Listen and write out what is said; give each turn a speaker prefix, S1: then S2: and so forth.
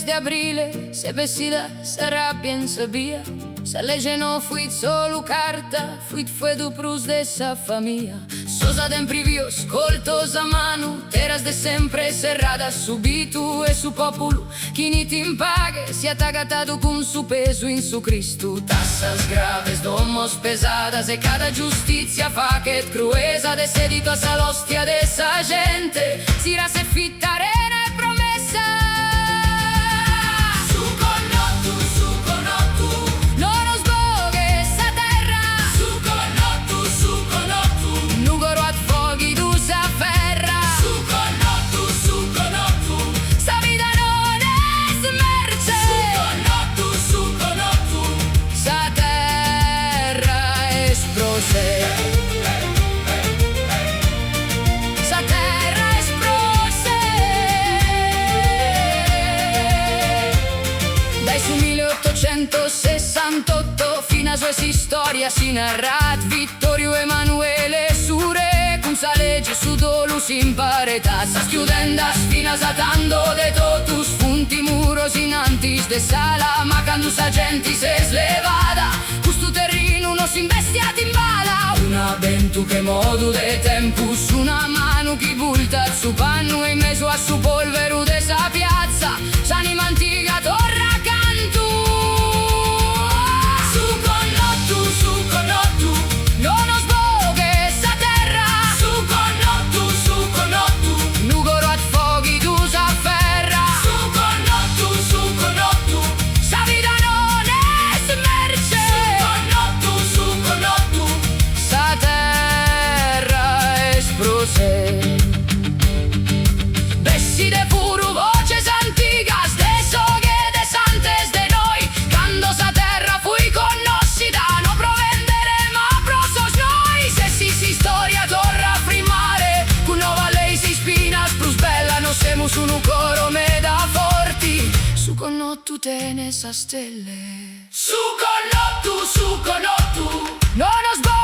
S1: de abril se vestida será bien sabía. Se legge no fuit solo carta, fuit fue du prus de sa famiglia. Sosa den privio, scoltos a mano, teras de sempre serrada subitu e su populu. Chi ni tin paghe si atagatado con su peso in su Cristo. Tassas graves, domos pesadas e cada giustizia fa che cruesa de sedito a salostia de sa gente. Sira se fitta arena e promessa. Su con tu, non lo sboghe sa terra. Su con tu, nugoro ad foghi du sa ferra. Su con tu, sta vita non è smerce. Su con tu, sa terra esprose. Sa terra esprose. Dai su 1868 fino a sua storia si narrat Vittorio Emanuele su re cum sa legge su dolu si impareta sa schiudendas fino a satando de totus punti muros in antis de sala ma quando sa gente se slevada questo terreno non si investiat in bala una ventu che modu de tempus una mano chi bulta su panno e in mezzo a su polvero de sa piazza s'anima antica torra cantu. Su con tu, non lo sboghe sa terra. Su con tu, nugoro ad foghi du sa ferra. Su con tu, sa vita non è smerce. Su con tu, sa terra esprose. Bessi de puru voces antigas de soghe de santes de noi cando sa terra fui connoscida no provendere ma prosos noi se si storia torra a primare con nova lei si spina plus bella no semu su un coro me da forti su con tu tene sa stelle su con tu non lo sbaglio.